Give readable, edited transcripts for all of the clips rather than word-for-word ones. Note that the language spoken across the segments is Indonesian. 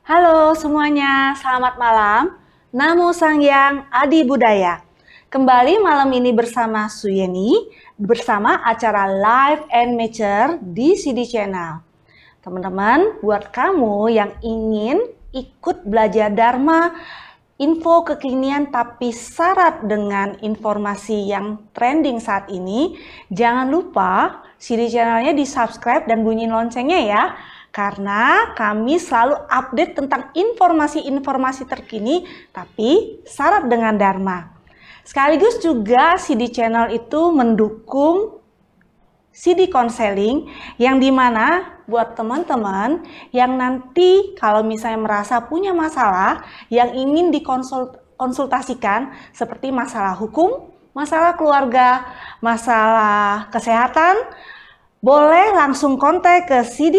Halo semuanya, selamat malam. Namo Sangyang Adi Budaya. Kembali malam ini bersama Suyeni, bersama acara Life and Nature di CD Channel. Teman-teman, buat kamu yang ingin ikut belajar Dharma, info kekinian tapi syarat dengan informasi yang trending saat ini, jangan lupa CD Channelnya di subscribe dan bunyi loncengnya ya. Karena kami selalu update tentang informasi-informasi terkini tapi syarat dengan Dharma. Sekaligus juga CD Channel itu mendukung CD Counseling yang dimana buat teman-teman yang nanti kalau misalnya merasa punya masalah yang ingin dikonsultasikan seperti masalah hukum, masalah keluarga, masalah kesehatan, boleh langsung kontak ke CD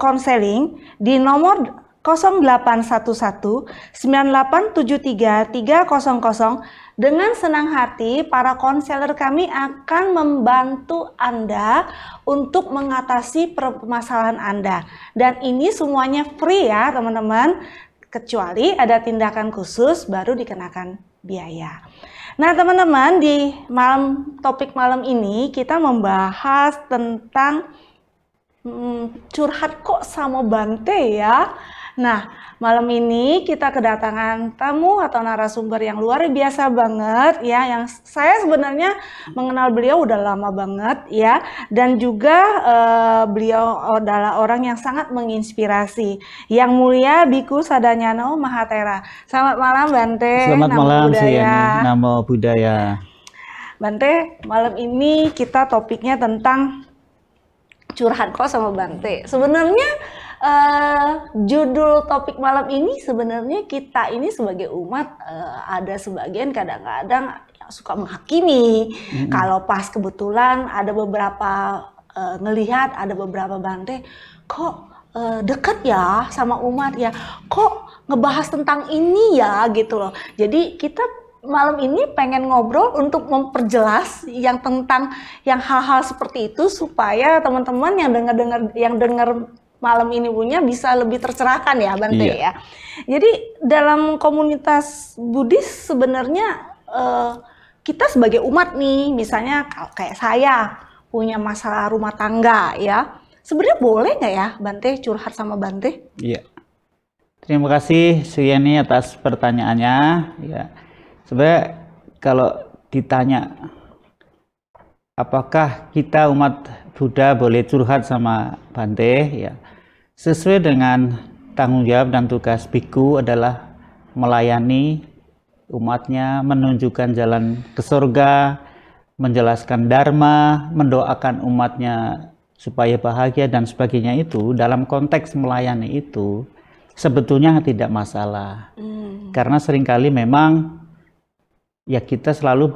Counseling di nomor 0811 9873 300. Dengan senang hati, para konselor kami akan membantu Anda untuk mengatasi permasalahan Anda. Dan ini semuanya free ya teman-teman, kecuali ada tindakan khusus baru dikenakan biaya. Nah teman-teman, di topik malam ini kita membahas tentang curhat kok sama Bante ya. Nah malam ini kita kedatangan tamu atau narasumber yang luar biasa banget ya, yang saya sebenarnya mengenal beliau udah lama banget ya, dan juga beliau adalah orang yang sangat menginspirasi, Yang Mulia Biku Sadanyano Mahatera. Selamat malam Bante. Selamat malam Suyeni. Namo Buddhaya. Bante, malam ini kita topiknya tentang curhat kok sama Bante. Sebenarnya judul topik malam ini sebenarnya kita ini sebagai umat ada sebagian kadang-kadang suka menghakimi. Kalau pas kebetulan ada beberapa ngelihat ada beberapa Bante kok deket ya sama umat ya, kok ngebahas tentang ini ya gitu loh. Jadi kita malam ini pengen ngobrol untuk memperjelas yang tentang yang hal-hal seperti itu supaya teman-teman yang dengar malam ini punya bisa lebih tercerahkan ya Bante ya. Jadi dalam komunitas Buddhis sebenarnya kita sebagai umat nih, misalnya kayak saya punya masalah rumah tangga ya, sebenarnya boleh nggak ya Bante curhat sama Bante? Iya. Terima kasih Suyeni atas pertanyaannya. Ya. Sebenarnya kalau ditanya apakah kita umat Buddha boleh curhat sama Bante, ya sesuai dengan tanggung jawab dan tugas biku adalah melayani umatnya, menunjukkan jalan ke surga, menjelaskan dharma, mendoakan umatnya supaya bahagia dan sebagainya. Itu dalam konteks melayani itu sebetulnya tidak masalah. Karena seringkali memang ya kita selalu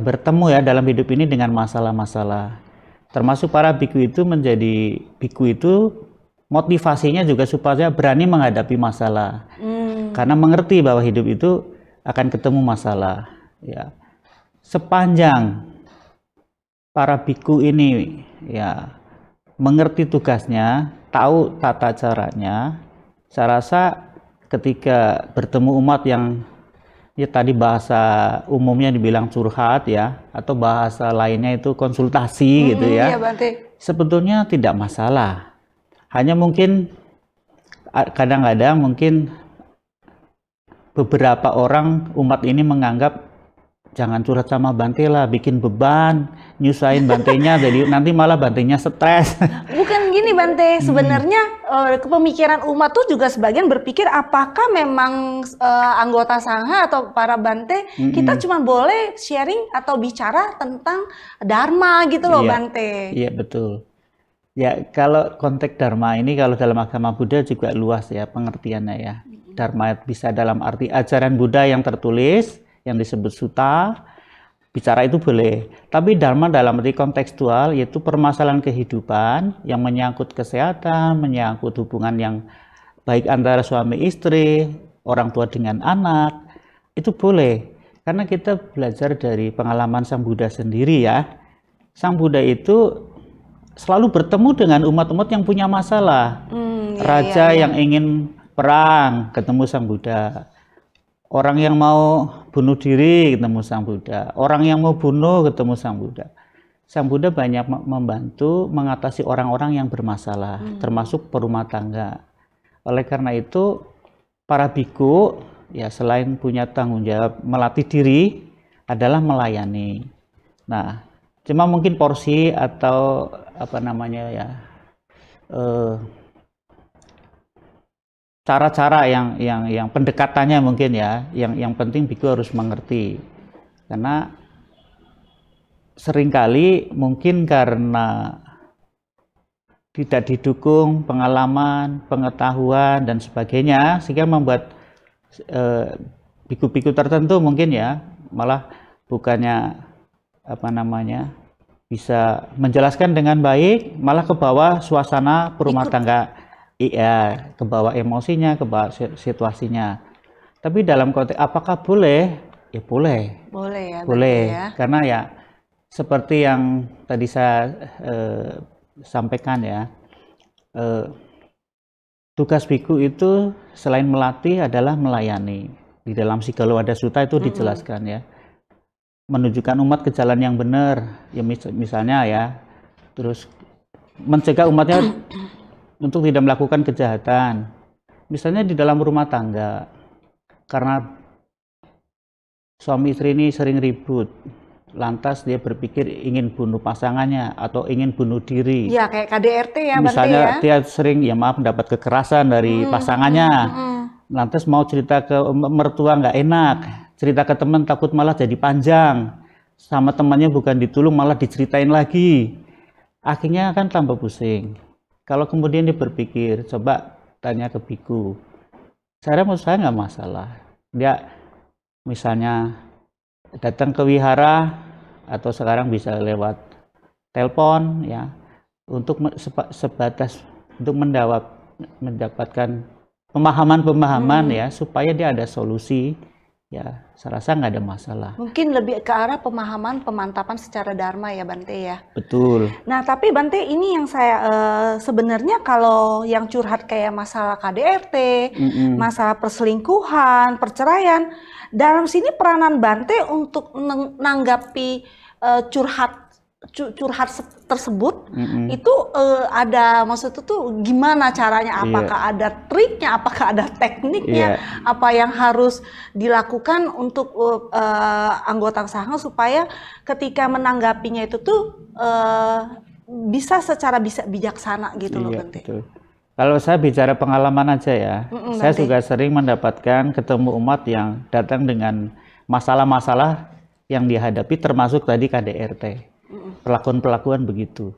bertemu ya dalam hidup ini dengan masalah-masalah. Termasuk para biku itu menjadi biku itu motivasinya juga supaya berani menghadapi masalah. Karena mengerti bahwa hidup itu akan ketemu masalah. Ya. Sepanjang para biku ini ya mengerti tugasnya, tahu tata caranya, saya rasa ketika bertemu umat yang ya tadi bahasa umumnya dibilang curhat ya, atau bahasa lainnya itu konsultasi gitu ya. Iya, Bante. Sebetulnya tidak masalah. Hanya mungkin kadang-kadang mungkin beberapa orang umat ini menganggap jangan curhat sama Bante lah, bikin beban, nyusahin Bantenya, jadi nanti malah Bantenya stres. Bukan gini Bante, sebenarnya kepemikiran umat tuh juga sebagian berpikir apakah memang anggota sangha atau para Bante kita cuma boleh sharing atau bicara tentang Dharma gitu loh Bante. Iya betul. Ya kalau konteks Dharma ini kalau dalam agama Buddha juga luas ya pengertiannya ya. Dharma bisa dalam arti ajaran Buddha yang tertulis, yang disebut sutta, bicara itu boleh. Tapi dharma dalam arti kontekstual yaitu permasalahan kehidupan yang menyangkut kesehatan, menyangkut hubungan yang baik antara suami istri, orang tua dengan anak, itu boleh. Karena kita belajar dari pengalaman Sang Buddha sendiri ya. Sang Buddha itu selalu bertemu dengan umat-umat yang punya masalah. Raja yang ingin perang ketemu Sang Buddha. Orang yang mau bunuh diri ketemu Sang Buddha. Orang yang mau bunuh ketemu Sang Buddha. Sang Buddha banyak membantu mengatasi orang-orang yang bermasalah, termasuk perumah tangga. Oleh karena itu, para biku ya selain punya tanggung jawab melatih diri adalah melayani. Nah, cuma mungkin porsi atau apa namanya ya cara-cara yang pendekatannya mungkin ya, yang penting biku harus mengerti. Karena seringkali mungkin karena tidak didukung pengalaman, pengetahuan dan sebagainya, sehingga membuat biku-biku tertentu mungkin ya malah bukannya apa namanya bisa menjelaskan dengan baik, malah ke bawah suasana perumah tangga, iya, ke bawah emosinya, ke bawah situasinya. Tapi dalam konteks apakah boleh? Ya boleh. Boleh ya. Boleh, ya. karena ya seperti yang tadi saya sampaikan ya, tugas biku itu selain melatih adalah melayani. Di dalam Sigalo-Wada Sutta itu dijelaskan ya, menunjukkan umat ke jalan yang benar, ya misalnya ya, terus mencegah umatnya untuk tidak melakukan kejahatan. Misalnya di dalam rumah tangga, karena suami istri ini sering ribut, lantas dia berpikir ingin bunuh pasangannya atau ingin bunuh diri. Ya kayak KDRT ya, misalnya Bante, ya? Dia sering ya maaf mendapat kekerasan dari pasangannya, lantas mau cerita ke mertua nggak enak, cerita ke teman takut malah jadi panjang, sama temannya bukan ditolong malah diceritain lagi, akhirnya kan tambah pusing. Kalau kemudian dia berpikir, coba tanya ke biku, menurut saya nggak masalah. Dia misalnya datang ke wihara atau sekarang bisa lewat telepon ya, untuk sebatas untuk mendapatkan pemahaman ya, supaya dia ada solusi ya, saya rasa nggak ada masalah. Mungkin lebih ke arah pemahaman pemantapan secara dharma ya, Bante ya. Betul. Nah tapi Bante, ini yang saya sebenarnya kalau yang curhat kayak masalah KDRT, masalah perselingkuhan, perceraian, dalam sini peranan Bante untuk menanggapi curhat tersebut itu ada, maksudnya tuh gimana caranya? Apakah ada triknya? Apakah ada tekniknya? Apa yang harus dilakukan untuk anggota sangha supaya ketika menanggapinya itu tuh bisa secara bijaksana gitu loh, Bante? Betul. Kalau saya bicara pengalaman aja ya, saya juga sering mendapatkan ketemu umat yang datang dengan masalah-masalah yang dihadapi, termasuk tadi KDRT. Perlakuan-perlakuan begitu.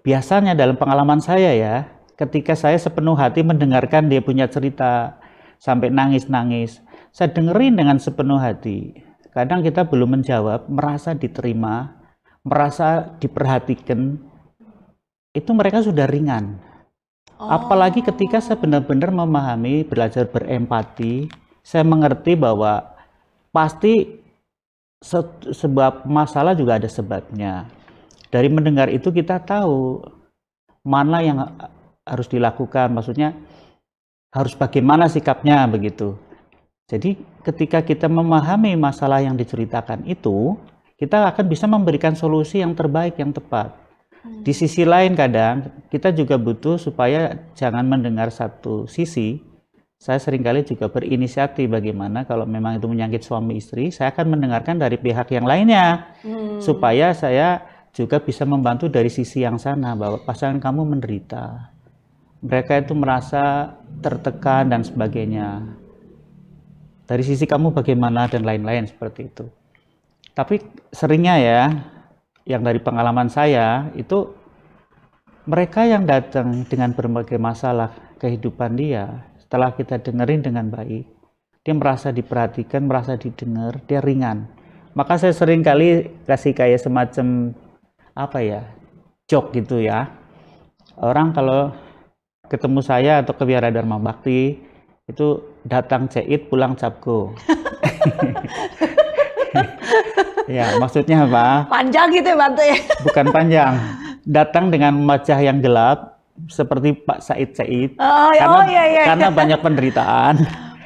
Biasanya dalam pengalaman saya ya, ketika saya sepenuh hati mendengarkan dia punya cerita sampai nangis-nangis, saya dengerin dengan sepenuh hati. Kadang kita belum menjawab, merasa diterima, merasa diperhatikan, itu mereka sudah ringan. Apalagi ketika saya benar-benar memahami, belajar berempati, saya mengerti bahwa pasti sebuah masalah juga ada sebabnya. Dari mendengar itu kita tahu mana yang harus dilakukan, maksudnya harus bagaimana sikapnya begitu. Jadi ketika kita memahami masalah yang diceritakan itu, kita akan bisa memberikan solusi yang terbaik, yang tepat. Di sisi lain kadang kita juga butuh supaya jangan mendengar satu sisi. Saya seringkali juga berinisiatif bagaimana kalau memang itu menyangkut suami istri, saya akan mendengarkan dari pihak yang lainnya, supaya saya juga bisa membantu dari sisi yang sana, bahwa pasangan kamu menderita, mereka itu merasa tertekan dan sebagainya. Dari sisi kamu bagaimana dan lain-lain seperti itu. Tapi seringnya ya, yang dari pengalaman saya itu mereka yang datang dengan berbagai masalah kehidupan dia, setelah kita dengerin dengan baik, dia merasa diperhatikan, merasa didengar, dia ringan. Maka saya sering kali kasih kayak semacam apa ya, joke gitu ya. Orang kalau ketemu saya atau ke Wihara Dharma Bakti itu datang ceit, pulang capgo. Ya, maksudnya apa? Panjang gitu ya, Bante? Bukan panjang. Datang dengan wajah yang gelap, seperti Pak Said Said, Oh, iya. karena banyak penderitaan.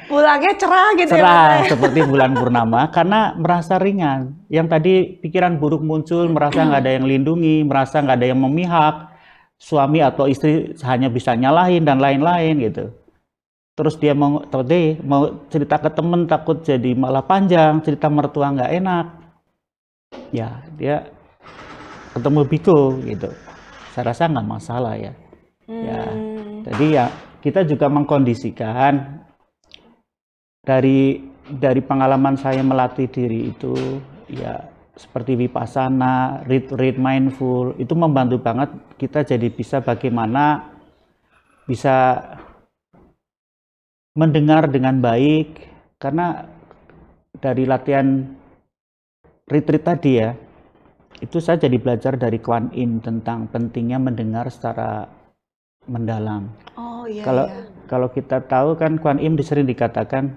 Pulangnya cerah gitu ya, Cerah Bante? seperti bulan purnama karena merasa ringan. Yang tadi pikiran buruk muncul, merasa nggak ada yang lindungi, merasa nggak ada yang memihak, suami atau istri hanya bisa nyalahin dan lain-lain gitu. Terus dia mau cerita ke temen takut jadi malah panjang, cerita mertua nggak enak. Ya dia ketemu biku gitu. Saya rasa nggak masalah ya. Ya, jadi ya kita juga mengkondisikan dari pengalaman saya melatih diri itu ya seperti vipassana, read mindful itu membantu banget kita jadi bisa bagaimana bisa mendengar dengan baik karena dari latihan retreat tadi ya itu saya jadi belajar dari Kuan Yin tentang pentingnya mendengar secara mendalam. Oh iya. Kalau kita tahu kan Kuan Yin sering dikatakan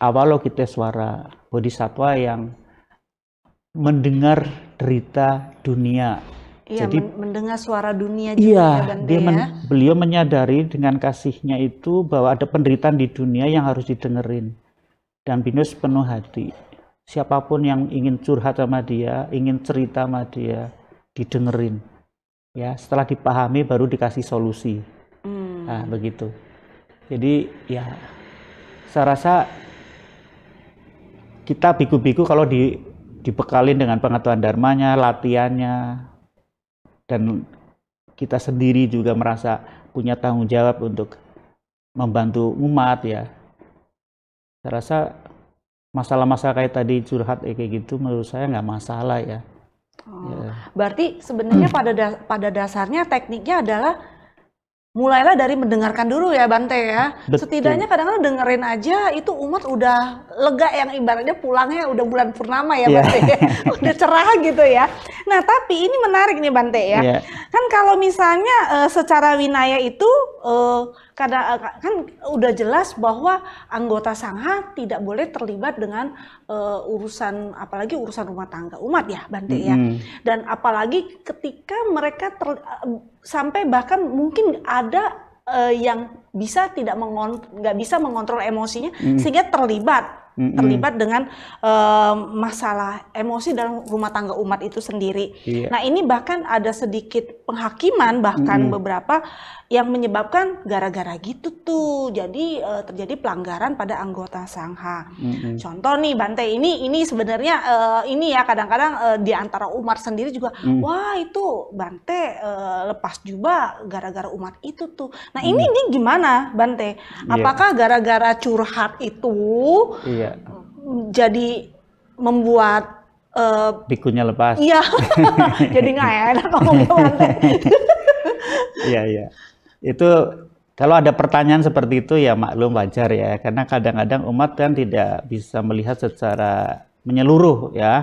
Avalokitesvara, bodhisattva yang mendengar derita dunia. Iya, jadi mendengar suara dunia juga iya, ya, Bante ya. beliau menyadari dengan kasihnya itu bahwa ada penderitaan di dunia yang harus didengerin. Dan beliau sepenuh hati. Siapapun yang ingin curhat sama dia, ingin cerita sama dia, didengerin. Ya, setelah dipahami baru dikasih solusi. Nah, begitu. Jadi ya saya rasa kita biku-biku kalau dibekalin dengan pengetahuan dharmanya, latihannya, dan kita sendiri juga merasa punya tanggung jawab untuk membantu umat ya. Saya rasa masalah-masalah kayak tadi curhat kayak gitu menurut saya nggak masalah ya. Ya. Berarti sebenarnya pada dasarnya tekniknya adalah mulailah dari mendengarkan dulu ya, Bante ya. Betul. Setidaknya kadang-kadang dengerin aja itu umat udah lega, yang ibaratnya pulangnya udah bulan purnama ya, Bante ya. Udah cerah gitu ya. Nah, tapi ini menarik nih, Bante ya. Kan kalau misalnya secara winaya itu kan udah jelas bahwa anggota sangha tidak boleh terlibat dengan urusan, apalagi urusan rumah tangga umat ya, Bante ya. Dan apalagi ketika mereka sampai bahkan mungkin ada yang bisa nggak bisa mengontrol emosinya sehingga terlibat dengan masalah emosi dalam rumah tangga umat itu sendiri. Nah, ini bahkan ada sedikit penghakiman bahkan beberapa yang menyebabkan gara-gara gitu tuh jadi terjadi pelanggaran pada anggota sangha. Contoh nih, Bante, ini sebenarnya ini ya kadang-kadang di antara umat sendiri juga wah itu Bante lepas jubah gara-gara umat itu tuh. Nah, ini gimana, Bante? Apakah gara-gara curhat itu jadi membuat bikunya lepas? Iya. Jadi nggak enak ngomongnya, Bante. Iya. Itu kalau ada pertanyaan seperti itu ya maklum wajar ya, karena kadang-kadang umat kan tidak bisa melihat secara menyeluruh ya,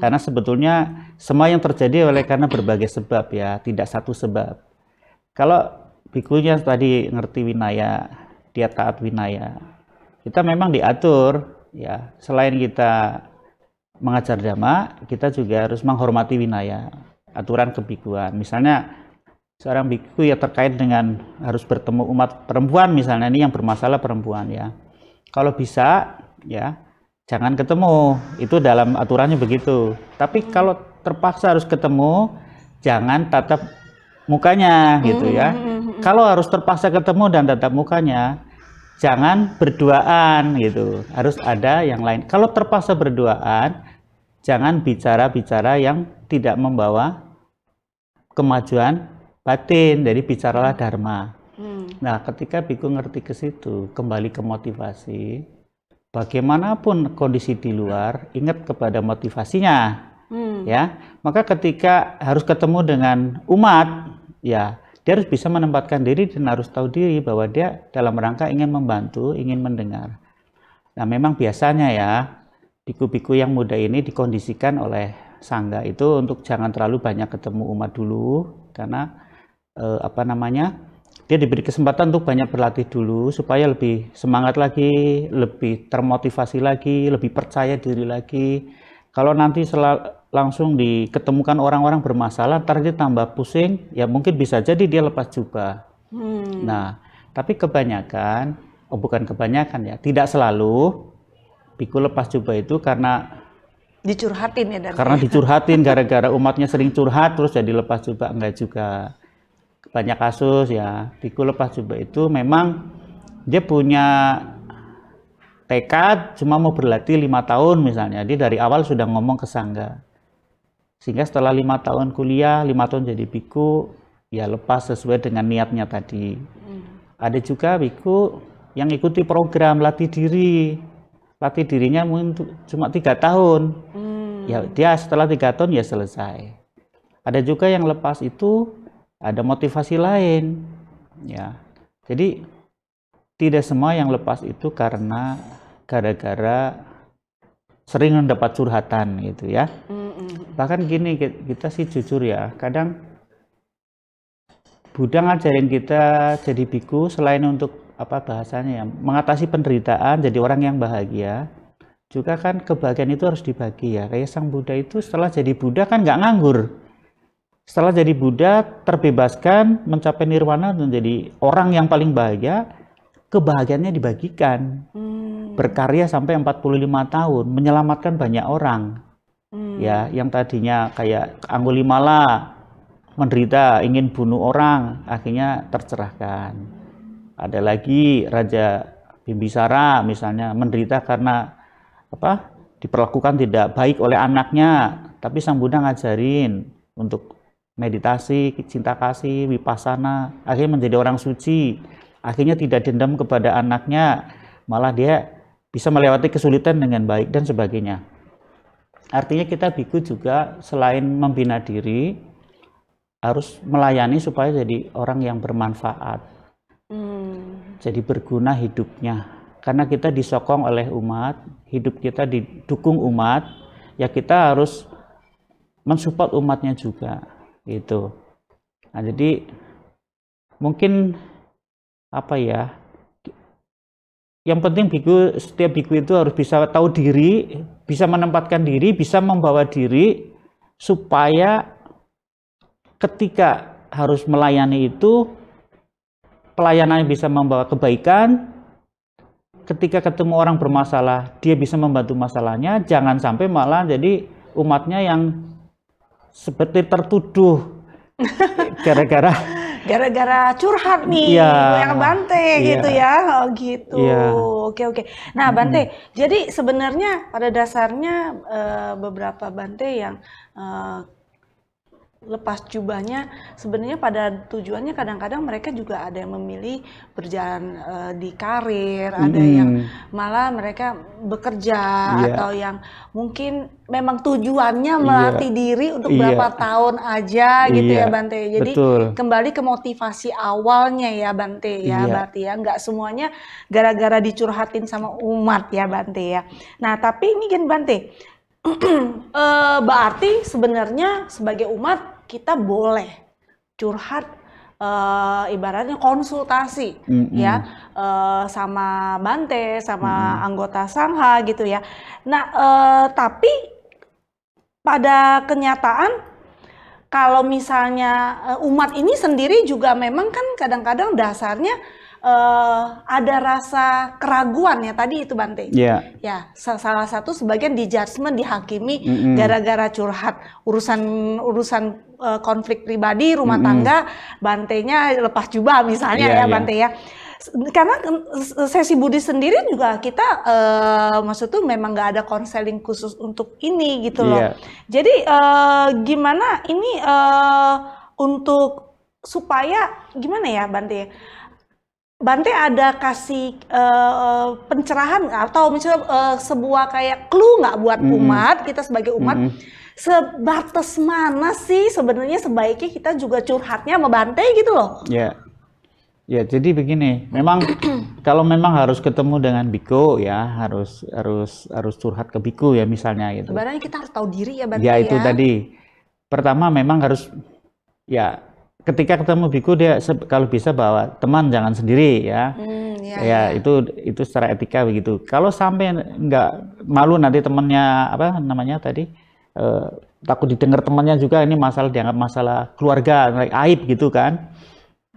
karena sebetulnya semua yang terjadi oleh karena berbagai sebab ya, tidak satu sebab. Kalau bikunya tadi ngerti winaya, dia taat winaya, kita memang diatur ya, selain kita mengajar dhamma, kita juga harus menghormati winaya, aturan kebikuan. Misalnya seorang biku ya terkait dengan harus bertemu umat perempuan misalnya, ini yang bermasalah perempuan ya. Kalau bisa ya jangan ketemu, itu dalam aturannya begitu. Tapi kalau terpaksa harus ketemu, jangan tatap mukanya gitu ya. Kalau harus terpaksa ketemu dan tatap mukanya, jangan berduaan gitu. Harus ada yang lain. Kalau terpaksa berduaan, jangan bicara-bicara yang tidak membawa kemajuan batin, jadi bicaralah dharma. Nah, ketika biku ngerti ke situ, kembali ke motivasi, bagaimanapun kondisi di luar, ingat kepada motivasinya, ya. Maka ketika harus ketemu dengan umat, ya, dia harus bisa menempatkan diri dan harus tahu diri bahwa dia dalam rangka ingin membantu, ingin mendengar. Nah, memang biasanya ya, biku-biku yang muda ini dikondisikan oleh sangga itu untuk jangan terlalu banyak ketemu umat dulu, karena dia diberi kesempatan untuk banyak berlatih dulu supaya lebih semangat lagi, lebih termotivasi lagi, lebih percaya diri lagi. Kalau nanti langsung diketemukan orang-orang bermasalah, ntar dia tambah pusing, ya mungkin bisa jadi dia lepas jubah. Nah, tapi kebanyakan, bukan kebanyakan ya, tidak selalu biku lepas jubah itu karena Dicurhatin ya dan karena dicurhatin gara-gara umatnya sering curhat terus jadi lepas jubah, enggak juga. Banyak kasus ya, biku lepas jubah itu memang dia punya tekad cuma mau berlatih 5 tahun misalnya, dia dari awal sudah ngomong ke sangga. Sehingga setelah 5 tahun kuliah, 5 tahun jadi biku, ya lepas sesuai dengan niatnya tadi. Ada juga biku yang ikuti program latih diri. Latih dirinya mungkin cuma 3 tahun. Ya dia setelah 3 tahun ya selesai. Ada juga yang lepas itu ada motivasi lain. Ya. Jadi tidak semua yang lepas itu karena gara-gara sering mendapat curhatan gitu ya. Bahkan gini, kita sih jujur ya, kadang Buddha ngajarin kita jadi biku selain untuk apa bahasanya ya, mengatasi penderitaan, jadi orang yang bahagia, juga kan kebahagiaan itu harus dibagi ya. Kayak sang Buddha itu setelah jadi Buddha kan nggak nganggur. Setelah jadi Buddha terbebaskan, mencapai nirwana dan jadi orang yang paling bahagia, kebahagiaannya dibagikan. Berkarya sampai 45 tahun, menyelamatkan banyak orang. Ya, yang tadinya kayak Angulimala menderita, ingin bunuh orang, akhirnya tercerahkan. Ada lagi Raja Bimbisara misalnya menderita karena apa? Diperlakukan tidak baik oleh anaknya, tapi sang Buddha ngajarin untuk meditasi, cinta kasih, vipassana, akhirnya menjadi orang suci. Akhirnya tidak dendam kepada anaknya, malah dia bisa melewati kesulitan dengan baik dan sebagainya. Artinya kita biku juga selain membina diri, harus melayani supaya jadi orang yang bermanfaat. Jadi berguna hidupnya. Karena kita disokong oleh umat, hidup kita didukung umat, ya kita harus mensupport umatnya juga. Gitu. Nah, jadi mungkin apa ya? Yang penting setiap biku itu harus bisa tahu diri, bisa menempatkan diri, bisa membawa diri supaya ketika harus melayani itu pelayanannya bisa membawa kebaikan. Ketika ketemu orang bermasalah, dia bisa membantu masalahnya, jangan sampai malah jadi umatnya yang seperti tertuduh gara-gara curhat nih, yang Bante gitu ya. Oh gitu. Oke. Nah, Bante, jadi sebenarnya pada dasarnya beberapa Bante yang lepas jubahnya sebenarnya pada tujuannya kadang-kadang mereka juga ada yang memilih berjalan di karir, ada yang malah mereka bekerja atau yang mungkin memang tujuannya melatih diri untuk berapa tahun aja gitu ya Bante. Jadi kembali ke motivasi awalnya ya Bante ya, berarti ya nggak semuanya gara-gara dicurhatin sama umat ya Bante ya. Nah tapi ini kan Bante, berarti sebenarnya sebagai umat kita boleh curhat, ibaratnya konsultasi ya sama Bante, sama anggota Sangha gitu ya. Nah tapi pada kenyataan kalau misalnya umat ini sendiri juga memang kan kadang-kadang dasarnya ada rasa keraguan ya tadi itu Bante. Ya, salah satu sebagian di judgment, dihakimi gara-gara curhat urusan konflik pribadi, rumah tangga, Bantenya lepas jubah misalnya ya Bante ya. Karena sesi Buddhis sendiri juga kita maksud tuh memang nggak ada konseling khusus untuk ini gitu loh. Jadi gimana ini untuk supaya gimana ya Bante? Bante ada kasih pencerahan atau misalnya sebuah kayak clue nggak buat umat, kita sebagai umat, sebatas mana sih sebenarnya sebaiknya kita juga curhatnya sama Bante gitu loh? Ya, jadi begini, memang kalau memang harus ketemu dengan biku ya, harus curhat ke biku ya misalnya gitu. Sebenarnya kita harus tahu diri ya Bante ya. Itu tadi. Pertama memang harus ya ketika ketemu biku dia kalau bisa bawa teman, jangan sendiri ya. Itu secara etika begitu. Kalau sampai nggak malu nanti temannya apa namanya tadi takut didengar temannya juga ini masalah dianggap masalah keluarga, aib gitu kan.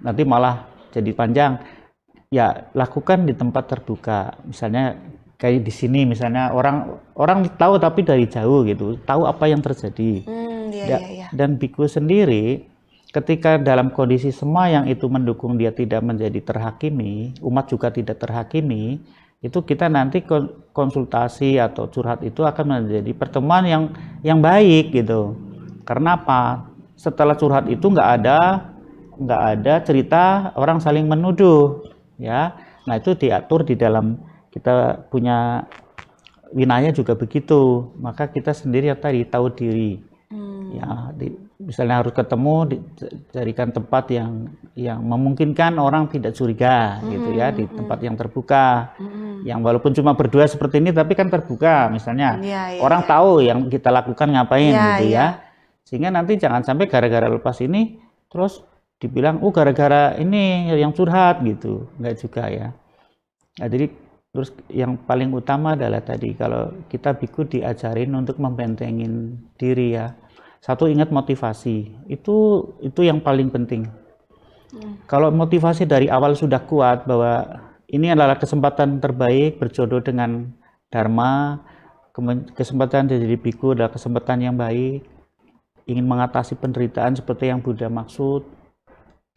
Nanti malah jadi panjang, ya lakukan di tempat terbuka. Misalnya kayak di sini, misalnya orang tahu tapi dari jauh gitu, tahu apa yang terjadi. Dan biku sendiri, ketika dalam kondisi semua yang itu mendukung dia tidak menjadi terhakimi, umat juga tidak terhakimi, itu kita nanti konsultasi atau curhat itu akan menjadi pertemuan yang baik gitu. Karena apa? Setelah curhat itu nggak ada cerita orang saling menuduh, ya. Nah itu diatur di dalam, kita punya winaya juga begitu. Maka kita sendiri tadi tahu diri, ya. Misalnya harus ketemu, dicarikan tempat yang memungkinkan orang tidak curiga, gitu ya, di tempat yang terbuka, yang walaupun cuma berdua seperti ini, tapi kan terbuka, misalnya orang tahu yang kita lakukan ngapain, gitu ya. Sehingga nanti jangan sampai gara-gara lepas ini terus dibilang, oh gara-gara ini yang curhat gitu, enggak juga ya. Nah, jadi terus yang paling utama adalah tadi, kalau kita biku diajarin untuk membentengin diri ya. Satu, ingat motivasi, itu yang paling penting. Kalau motivasi dari awal sudah kuat bahwa ini adalah kesempatan terbaik berjodoh dengan Dharma, kesempatan jadi biku adalah kesempatan yang baik, ingin mengatasi penderitaan seperti yang Buddha maksud,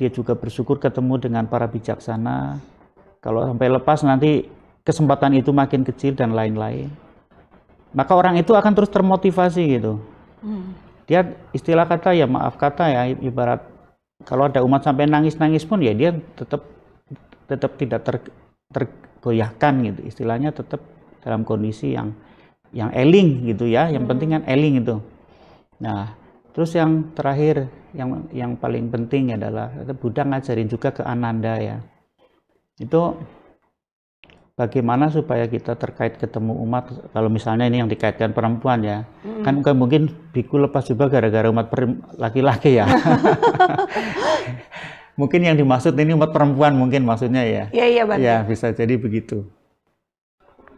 dia juga bersyukur ketemu dengan para bijaksana. Kalau sampai lepas nanti kesempatan itu makin kecil dan lain-lain, maka orang itu akan terus termotivasi gitu. Dia istilah kata ya, maaf kata ya, ibarat kalau ada umat sampai nangis-nangis pun ya dia tetap tidak tergoyahkan gitu, istilahnya tetap dalam kondisi yang eling gitu ya, yang penting kan eling itu. Nah terus yang terakhir, yang paling penting adalah Buddha ngajarin juga ke Ananda ya, itu bagaimana supaya kita terkait ketemu umat. Kalau misalnya ini yang dikaitkan perempuan ya, kan mungkin biku lepas juga gara-gara umat laki-laki ya. Mungkin yang dimaksud ini umat perempuan mungkin maksudnya ya. Iya Bante. Ya bisa jadi begitu.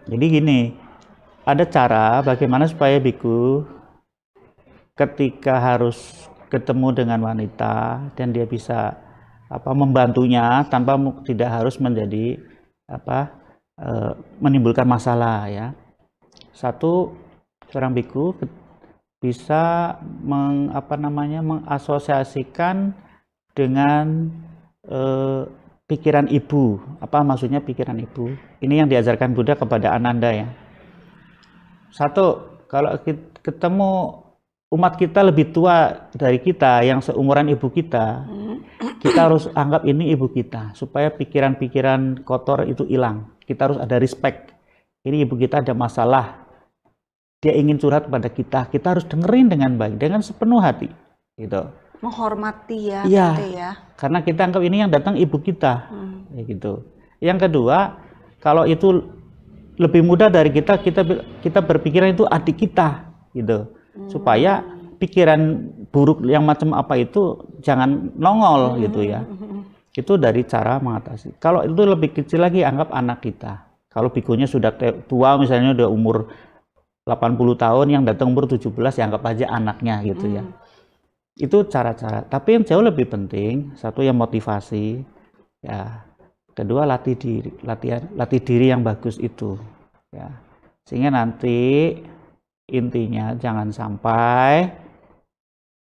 Jadi gini, ada cara bagaimana supaya biku ketika harus ketemu dengan wanita dan dia bisa membantunya tanpa tidak harus menjadi menimbulkan masalah ya. Satu, seorang biku bisa mengasosiasikan dengan pikiran ibu. Apa maksudnya pikiran ibu? Ini yang diajarkan Buddha kepada Ananda ya. Satu, kalau ketemu umat kita lebih tua dari kita, yang seumuran ibu kita, kita harus anggap ini ibu kita, supaya pikiran-pikiran kotor itu hilang. Kita harus ada respect. Ini ibu kita ada masalah, dia ingin curhat kepada kita, kita harus dengerin dengan baik, dengan sepenuh hati, gitu. Menghormati ya, ya. Karena kita anggap ini yang datang ibu kita, gitu. Yang kedua, kalau itu lebih muda dari kita, kita berpikiran itu adik kita, gitu. Supaya pikiran buruk yang macam apa itu jangan nongol gitu ya. Itu dari cara mengatasi. Kalau itu lebih kecil lagi, anggap anak kita. Kalau bikunya sudah tua, misalnya udah umur 80 tahun, yang datang umur 17, ya anggap aja anaknya gitu ya. Itu cara-cara. Tapi yang jauh lebih penting, satu yang motivasi, ya. Kedua latih diri yang bagus itu, ya. Sehingga nanti intinya jangan sampai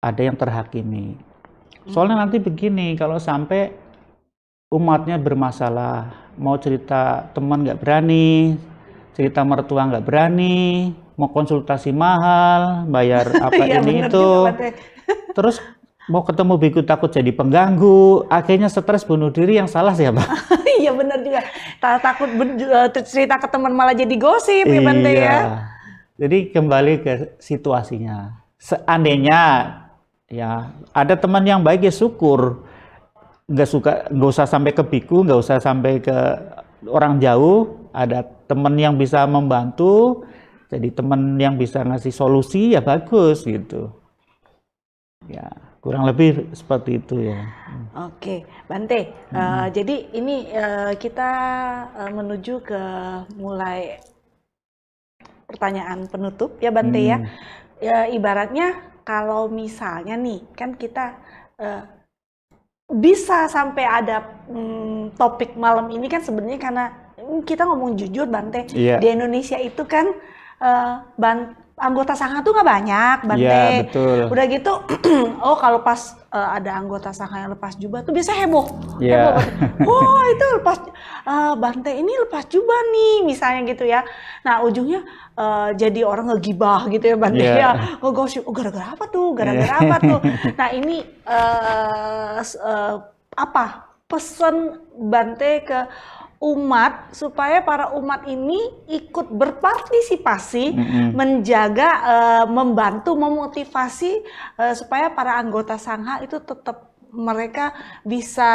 ada yang terhakimi. Soalnya nanti begini, kalau sampai umatnya bermasalah, mau cerita teman nggak berani, cerita mertua nggak berani, mau konsultasi mahal, bayar apa ini itu, terus mau ketemu biku takut jadi pengganggu, akhirnya stres bunuh diri, yang salah siapa? Iya benar juga, takut cerita ke teman malah jadi gosip ya Bante ya. Jadi kembali ke situasinya. Seandainya ya ada teman yang baik ya syukur, nggak usah sampai ke biku, nggak usah sampai ke orang jauh. Ada teman yang bisa membantu, jadi teman yang bisa ngasih solusi ya bagus gitu. Ya kurang lebih seperti itu ya. Oke, Bante. Jadi ini kita menuju ke mulai pertanyaan penutup ya Bante ya. Ya ibaratnya kalau misalnya nih kan kita bisa sampai ada topik malam ini kan sebenarnya karena kita ngomong jujur Bante, Iya. di Indonesia itu kan anggota sangha tuh nggak banyak Bante. Iya, betul. Udah gitu, oh kalau pas ada anggota sangha yang lepas jubah tuh biasa heboh. Iya. Oh itu lepas Bante ini lepas jubah nih misalnya gitu ya. Nah ujungnya jadi orang ngegibah gitu ya Bante Iya. ya, ngegosip, oh gara-gara apa tuh, gara-gara apa tuh. Nah ini apa pesan Bante ke umat supaya para umat ini ikut berpartisipasi, menjaga, membantu, memotivasi supaya para anggota sangha itu tetap mereka bisa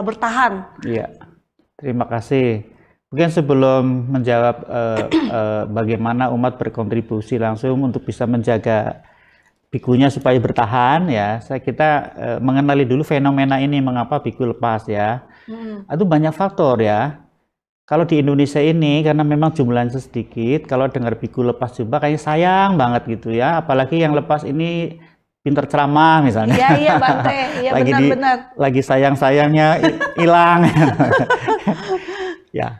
bertahan. Iya, terima kasih. Mungkin sebelum menjawab bagaimana umat berkontribusi langsung untuk bisa menjaga bikunya supaya bertahan ya, kita mengenali dulu fenomena ini, mengapa biku lepas ya. Itu banyak faktor ya. Kalau di Indonesia ini karena memang jumlahnya sedikit, kalau dengar biku lepas jubah kayaknya sayang banget gitu ya, apalagi yang lepas ini pinter ceramah misalnya. Iya, iya Bante, iya benar-benar. Lagi sayang-sayangnya hilang. Ya.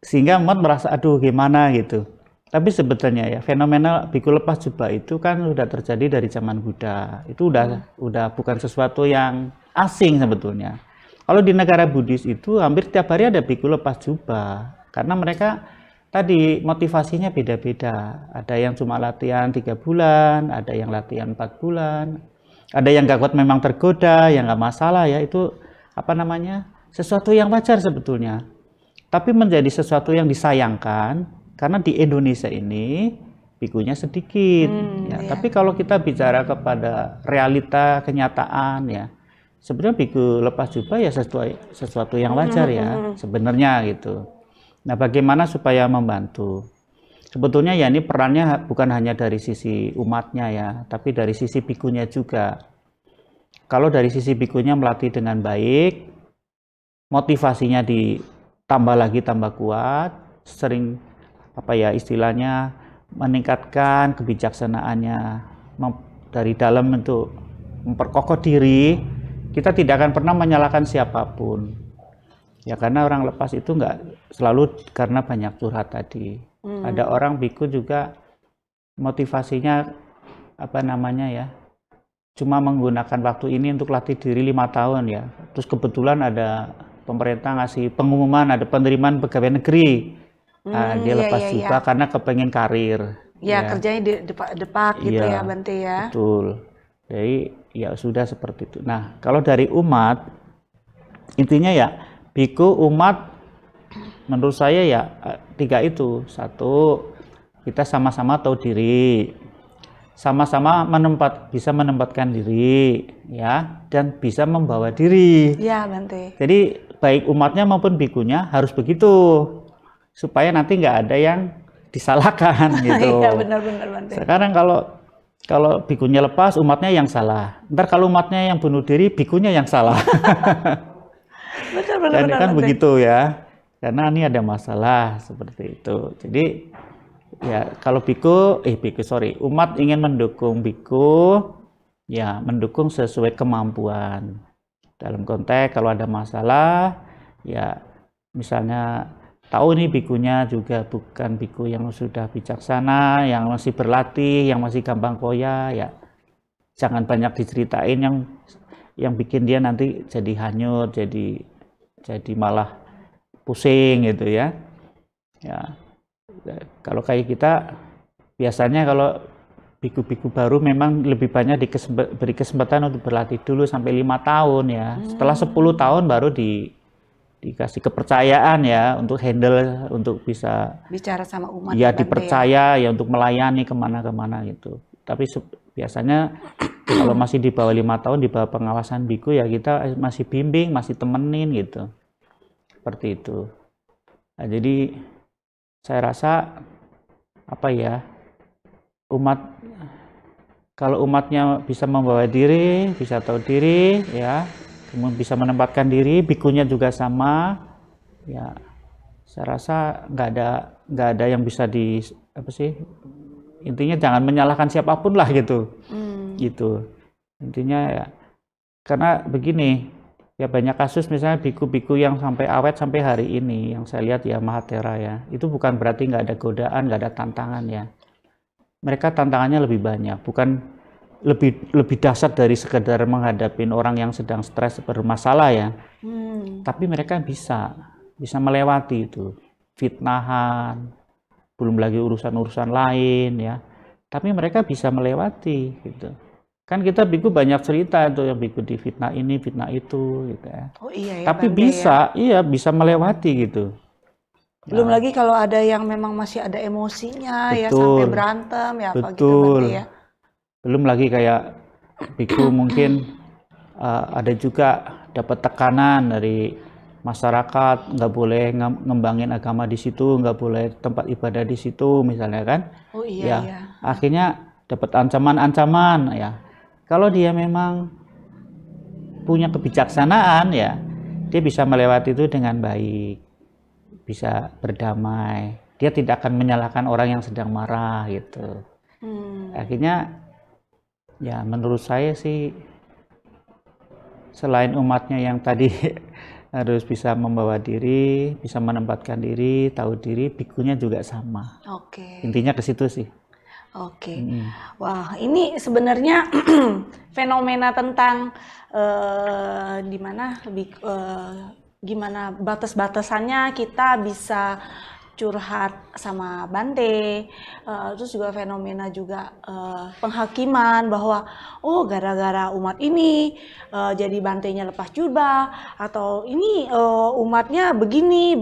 Sehingga umat merasa aduh gimana gitu. Tapi sebetulnya ya fenomena biku lepas jubah itu kan sudah terjadi dari zaman Buddha. Itu udah bukan sesuatu yang asing sebetulnya. Kalau di negara Buddhis itu hampir tiap hari ada biku lepas jubah. Karena mereka tadi motivasinya beda-beda. Ada yang cuma latihan 3 bulan, ada yang latihan 4 bulan. Ada yang gak kuat memang tergoda, yang gak masalah ya. Itu apa namanya? Sesuatu yang wajar sebetulnya. Tapi menjadi sesuatu yang disayangkan karena di Indonesia ini bikunya sedikit ya. Tapi kalau kita bicara kepada realita kenyataan ya, sebenarnya biku lepas jubah ya sesuatu yang wajar ya sebenarnya gitu. Nah, bagaimana supaya membantu? Sebetulnya ya ini perannya bukan hanya dari sisi umatnya ya, tapi dari sisi bikunya juga. Kalau dari sisi bikunya melatih dengan baik, motivasinya ditambah lagi tambah kuat, sering apa ya istilahnya meningkatkan kebijaksanaannya dari dalam untuk memperkokoh diri, kita tidak akan pernah menyalahkan siapapun ya, karena orang lepas itu nggak selalu karena banyak curhat tadi. Ada orang biku juga motivasinya apa namanya ya, cuma menggunakan waktu ini untuk latih diri 5 tahun ya, terus kebetulan ada pemerintah ngasih pengumuman ada penerimaan pegawai negeri. Dia lepas juga karena kepengen karir. Ya, kerjanya di depak gitu ya Bante ya. Betul. Jadi ya sudah seperti itu. Nah, kalau dari umat, intinya ya biku umat menurut saya ya 3 itu. 1, kita sama-sama tahu diri, sama-sama bisa menempatkan diri ya, dan bisa membawa diri. Ya Bante. Jadi baik umatnya maupun bikunya harus begitu, supaya nanti nggak ada yang disalahkan gitu. Iya benar-benar Bante. Sekarang kalau bikunya lepas, umatnya yang salah. Ntar kalau umatnya yang bunuh diri, bikunya yang salah. Benar-benar. Dan kan begitu ya. Karena ini ada masalah seperti itu. Jadi ya kalau umat ingin mendukung biku, ya mendukung sesuai kemampuan. Dalam konteks kalau ada masalah, ya misalnya tahu nih bikunya juga bukan biku yang sudah bijaksana, yang masih berlatih, yang masih gampang koya, ya jangan banyak diceritain yang bikin dia nanti jadi hanyut, jadi malah pusing gitu ya. Ya kalau kayak kita biasanya kalau biku-biku baru memang lebih banyak beri kesempatan untuk berlatih dulu sampai 5 tahun ya. Setelah 10 tahun baru dikasih kepercayaan ya untuk handle, untuk bisa bicara sama umat ya, dipercaya ya untuk melayani kemana-kemana gitu. Tapi biasanya kalau masih di bawah 5 tahun, di bawah pengawasan biku ya kita masih bimbing, masih temenin gitu, seperti itu. Nah, jadi saya rasa apa ya, kalau umatnya bisa membawa diri, bisa tahu diri ya, kemudian bisa menempatkan diri, bikunya juga sama, ya saya rasa nggak ada yang bisa intinya jangan menyalahkan siapapun lah gitu, gitu intinya ya. Karena begini, ya banyak kasus misalnya biku-biku yang sampai awet sampai hari ini, yang saya lihat ya Mahathera ya, itu bukan berarti nggak ada godaan, nggak ada tantangan ya. Mereka tantangannya lebih banyak, bukan lebih dahsyat dari sekedar menghadapi orang yang sedang stres bermasalah ya. Tapi mereka bisa melewati itu, fitnahan, belum lagi urusan-urusan lain ya. Tapi mereka bisa melewati gitu. Kan kita biku banyak cerita itu yang biku di fitnah ini, fitnah itu gitu ya. Oh iya ya. Tapi Bante, bisa, iya bisa melewati gitu. Belum lagi kalau ada yang memang masih ada emosinya ya Betul. sampai berantem ya apa gitu Betul. Bante ya. Belum lagi kayak biku mungkin ada juga dapat tekanan dari masyarakat, nggak boleh ngembangin agama di situ, nggak boleh tempat ibadah di situ misalnya kan. Oh iya Ya, ya. akhirnya dapat ancaman-ancaman ya. Kalau dia memang punya kebijaksanaan ya, dia bisa melewati itu dengan baik, bisa berdamai. Dia tidak akan menyalahkan orang yang sedang marah gitu. Akhirnya ya menurut saya sih selain umatnya yang tadi harus bisa membawa diri, bisa menempatkan diri, tahu diri, bikunya juga sama. Oke. Intinya ke situ sih. Oke. Wah, ini sebenarnya fenomena tentang gimana batas-batasannya kita bisa curhat sama Bante, terus juga fenomena juga penghakiman bahwa oh gara-gara umat ini jadi Bantenya lepas jubah atau ini umatnya begini.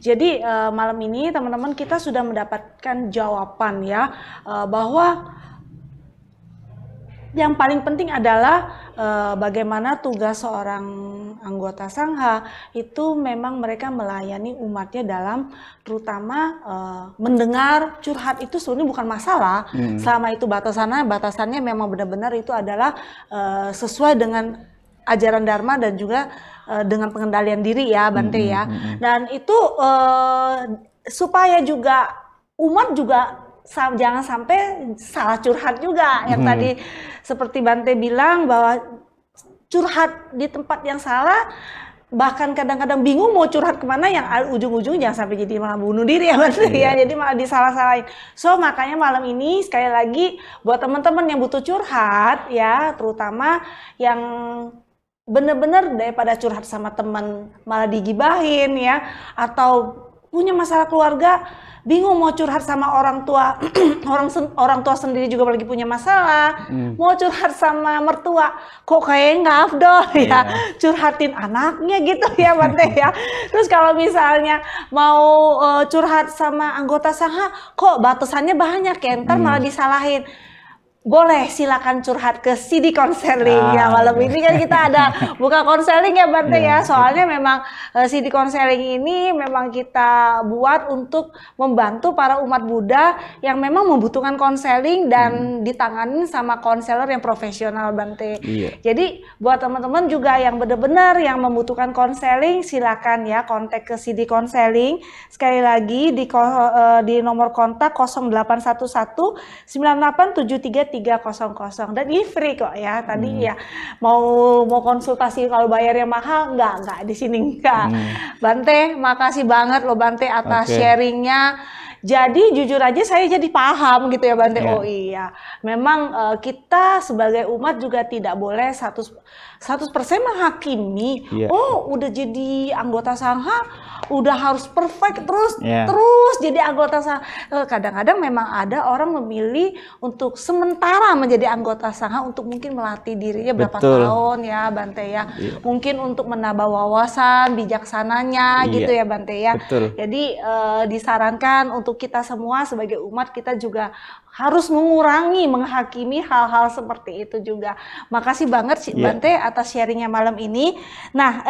Jadi malam ini teman-teman kita sudah mendapatkan jawaban ya bahwa yang paling penting adalah bagaimana tugas seorang anggota sangha itu memang mereka melayani umatnya dalam terutama mendengar curhat itu sebenarnya bukan masalah selama itu batasannya memang benar-benar itu adalah sesuai dengan ajaran Dharma dan juga dengan pengendalian diri ya Bante ya. Dan itu supaya juga umat juga jangan sampai salah curhat juga yang tadi seperti Bante bilang bahwa curhat di tempat yang salah bahkan kadang-kadang bingung mau curhat kemana yang ujung-ujung jangan sampai jadi malah bunuh diri ya Bante ya, jadi malah disalah-salahin. So makanya malam ini sekali lagi buat teman-teman yang butuh curhat ya, terutama yang bener-bener daripada curhat sama teman malah digibahin ya, atau punya masalah keluarga bingung mau curhat sama orang tua orang tua sendiri juga lagi punya masalah, mau curhat sama mertua kok kayak nggak afdol ya, curhatin anaknya gitu ya Bante ya. Terus kalau misalnya mau curhat sama anggota sangha kok batasannya banyak ya, ntar malah disalahin. Boleh silakan curhat ke CD Konseling ya, malam ini kan kita ada buka konseling ya Bante ya, soalnya memang CD Konseling ini memang kita buat untuk membantu para umat Buddha yang memang membutuhkan konseling dan ditangani sama konselor yang profesional Bante. Jadi buat teman-teman juga yang benar-benar yang membutuhkan konseling silakan ya kontak ke CD Konseling, sekali lagi di nomor kontak 0811 9873 300 dan ini free kok ya. Tadi ya mau konsultasi kalau bayarnya mahal enggak di sini enggak. Bante, makasih banget loh Bante atas sharingnya. Jadi jujur aja saya jadi paham gitu ya Bante. Oh iya, memang kita sebagai umat juga tidak boleh 100% menghakimi. Oh udah jadi anggota sangha udah harus perfect terus jadi anggota sangha. Kadang-kadang memang ada orang memilih untuk sementara menjadi anggota sangha untuk mungkin melatih dirinya berapa tahun ya Bante ya. Mungkin untuk menambah wawasan bijaksananya gitu ya Bante ya. Jadi disarankan untuk kita semua sebagai umat kita juga harus mengurangi menghakimi hal-hal seperti itu juga. Makasih banget Bante atas sharingnya malam ini. Nah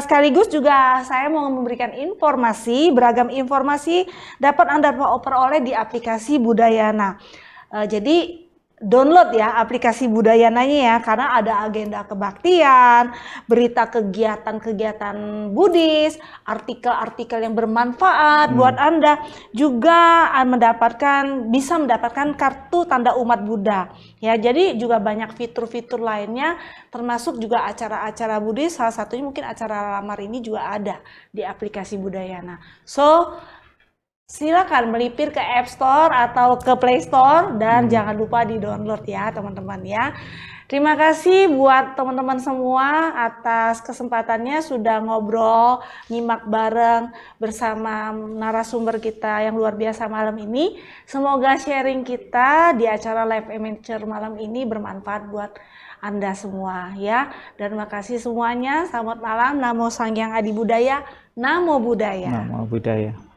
sekaligus juga saya mau memberikan informasi, beragam informasi dapat Anda peroleh di aplikasi Budayana. Jadi download ya aplikasi Budayananya ya, karena ada agenda kebaktian, berita kegiatan-kegiatan Buddhis, artikel-artikel yang bermanfaat buat Anda, juga bisa mendapatkan kartu tanda umat Buddha. Ya, jadi juga banyak fitur-fitur lainnya, termasuk juga acara-acara Buddhis, salah satunya mungkin acara lamar ini juga ada di aplikasi Budayana. So, silakan melipir ke App Store atau ke Play Store dan jangan lupa di-download ya teman-teman ya. Terima kasih buat teman-teman semua atas kesempatannya sudah ngobrol, nyimak bareng bersama narasumber kita yang luar biasa malam ini. Semoga sharing kita di acara Live Adventure malam ini bermanfaat buat Anda semua ya. Dan terima kasih semuanya. Selamat malam. Namo Sangyang Adi Budaya. Namo Buddhaya. Namo Buddhaya.